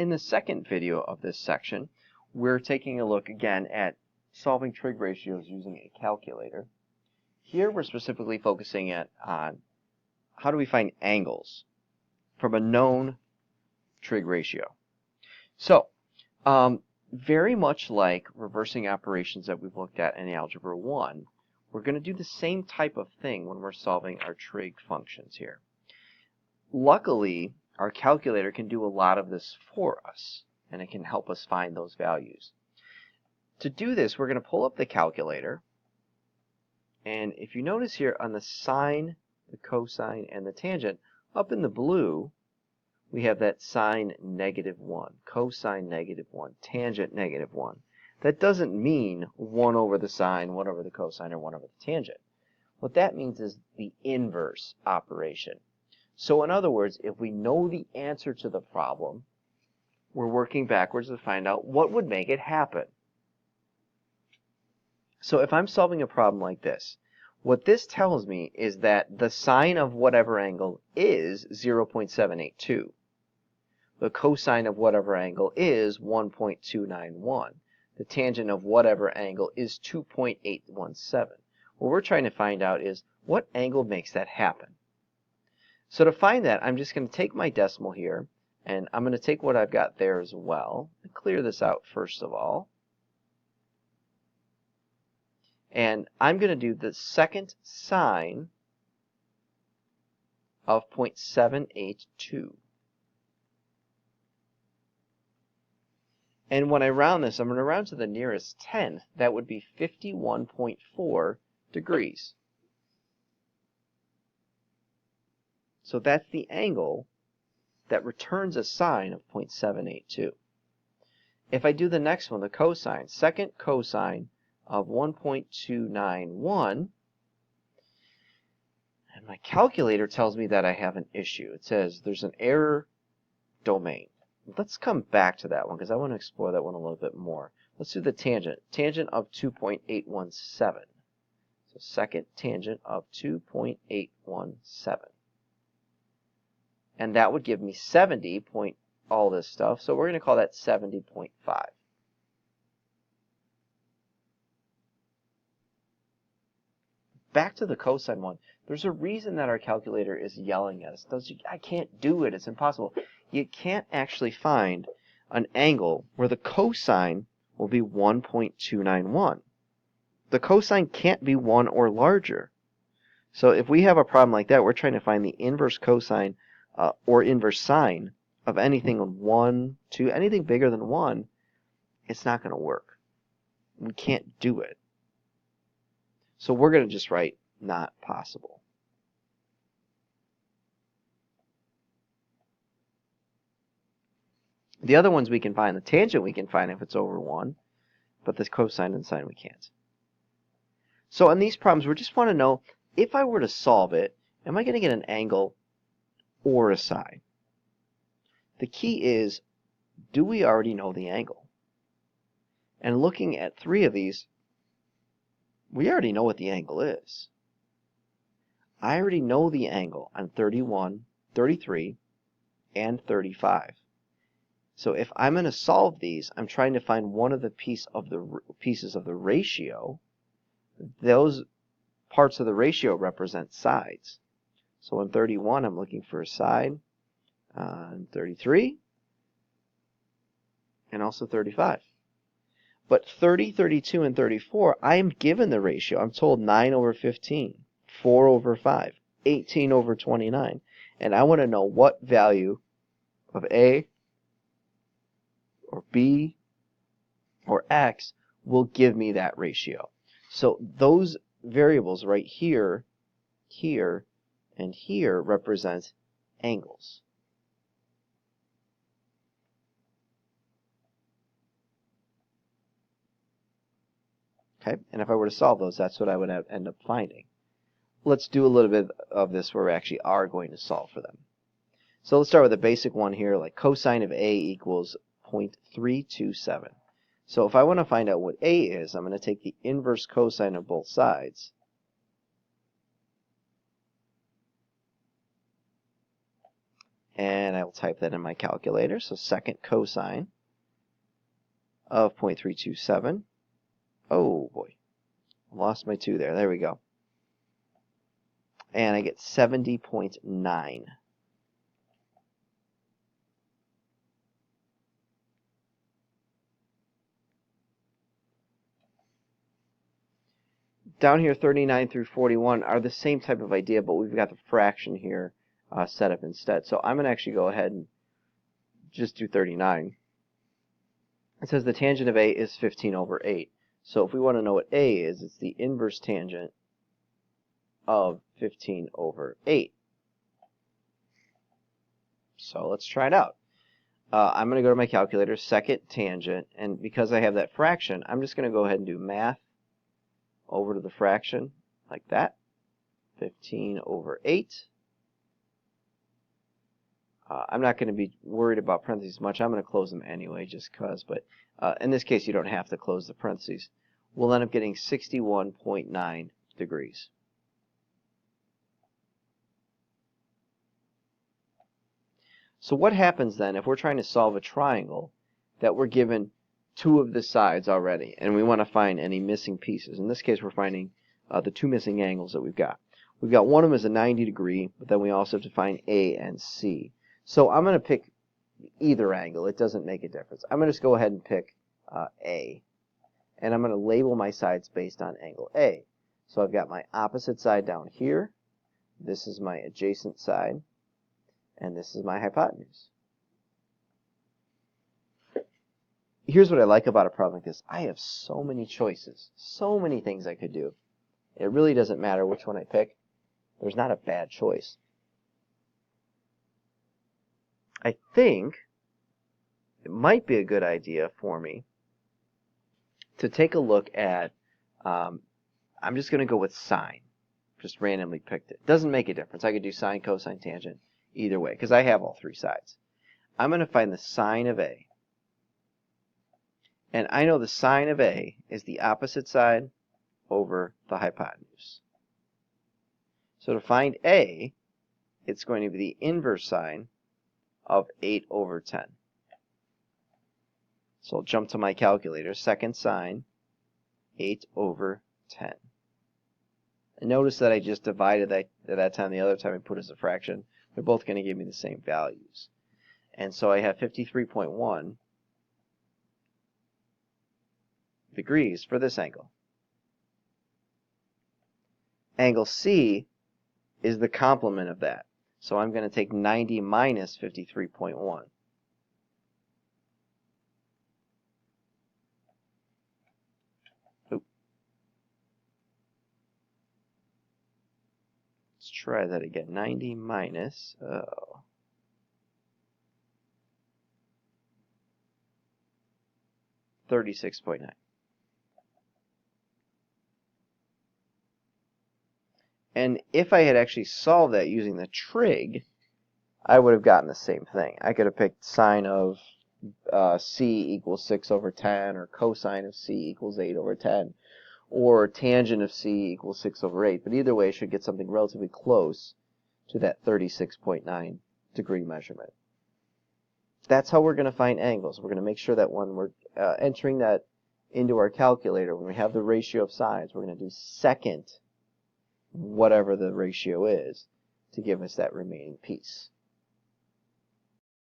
In the second video of this section, we're taking a look again at solving trig ratios using a calculator. Here we're specifically focusing on how do we find angles from a known trig ratio. So, very much like reversing operations that we've looked at in Algebra 1, we're going to do the same type of thing when we're solving our trig functions here. Luckily, our calculator can do a lot of this for us, and it can help us find those values. To do this, we're going to pull up the calculator, and if you notice here on the sine, the cosine, and the tangent, up in the blue, we have that sine -1, cosine -1, tangent -1. That doesn't mean 1 over the sine, 1 over the cosine, or 1 over the tangent. What that means is the inverse operation. So in other words, if we know the answer to the problem, we're working backwards to find out what would make it happen. So if I'm solving a problem like this, what this tells me is that the sine of whatever angle is 0.782. The cosine of whatever angle is 1.291. The tangent of whatever angle is 2.817. What we're trying to find out is what angle makes that happen. So to find that, I'm just going to take my decimal here, and I'm going to take what I've got there as well, and clear this out first of all. And I'm going to do the second sine of 0.782. And when I round this, I'm going to round to the nearest tenth. That would be 51.4 degrees. So that's the angle that returns a sine of 0.782. If I do the next one, the cosine, second cosine of 1.291, and my calculator tells me that I have an issue. It says there's an error domain. Let's come back to that one because I want to explore that one a little bit more. Let's do the tangent. Tangent of 2.817. So second tangent of 2.817. And that would give me 70 point all this stuff. So we're going to call that 70.5. Back to the cosine one. There's a reason that our calculator is yelling at us. I can't do it. It's impossible. You can't actually find an angle where the cosine will be 1.291. The cosine can't be 1 or larger. So if we have a problem like that, we're trying to find the inverse cosine or inverse sine of anything 1, 2, anything bigger than 1, it's not going to work. We can't do it. So we're going to just write not possible. The other ones we can find, the tangent we can find if it's over 1, but the cosine and sine we can't. So on these problems, we just want to know, if I were to solve it, am I going to get an angle or a sine? The key is, do we already know the angle? And looking at 3 of these, we already know what the angle is. I already know the angle on 31, 33, and 35. So if I'm going to solve these, I'm trying to find one of the pieces of the ratio. Those parts of the ratio represent sides. So in 31, I'm looking for a side. In 33, and also 35. But 30, 32, and 34, I am given the ratio. I'm told 9 over 15, 4 over 5, 18 over 29. And I want to know what value of A or B or X will give me that ratio. So those variables right here, here, and here represent angles. Okay, and if I were to solve those, that's what I would end up finding. Let's do a little bit of this where we actually are going to solve for them. So let's start with a basic one here, like cosine of A equals 0.327. So if I want to find out what A is, I'm going to take the inverse cosine of both sides. And I will type that in my calculator. So second cosine of 0.327. Oh boy, lost my 2 there. There we go. And I get 70.9. Down here, 39 through 41 are the same type of idea, but we've got the fraction here set up instead. So I'm going to actually go ahead and just do 39. It says the tangent of A is 15 over 8. So if we want to know what A is, it's the inverse tangent of 15 over 8. So let's try it out. I'm going to go to my calculator, second tangent, and because I have that fraction, I'm just going to go ahead and do math over to the fraction, like that, 15 over 8. I'm not going to be worried about parentheses much. I'm going to close them anyway, just because, but in this case, you don't have to close the parentheses. We'll end up getting 61.9 degrees. So what happens then if we're trying to solve a triangle that we're given 2 of the sides already, and we want to find any missing pieces? In this case, we're finding the 2 missing angles that we've got. We've got one of them is a 90 degree, but then we also have to find A and C. So I'm going to pick either angle. It doesn't make a difference. I'm going to just go ahead and pick A, and I'm going to label my sides based on angle A. So I've got my opposite side down here. This is my adjacent side, and this is my hypotenuse. Here's what I like about a problem like this. I have so many choices, so many things I could do. It really doesn't matter which one I pick. There's not a bad choice. I think it might be a good idea for me to take a look at, I'm just going to go with sine. Just randomly picked it. Doesn't make a difference. I could do sine, cosine, tangent, either way, because I have all 3 sides. I'm going to find the sine of A. And I know the sine of A is the opposite side over the hypotenuse. So to find A, it's going to be the inverse sine of 8 over 10. So I'll jump to my calculator. Second sine, 8 over 10. And notice that I just divided that time the other time I put as a fraction. They're both going to give me the same values. And so I have 53.1 degrees for this angle. Angle C is the complement of that. So I'm going to take 90 minus 53.1. Let's try that again. 90 minus 36.9. And if I had actually solved that using the trig, I would have gotten the same thing. I could have picked sine of C equals 6 over 10, or cosine of C equals 8 over 10, or tangent of C equals 6 over 8. But either way, I should get something relatively close to that 36.9 degree measurement. That's how we're going to find angles. We're going to make sure that when we're entering that into our calculator, when we have the ratio of sides, we're going to do second whatever the ratio is to give us that remaining piece.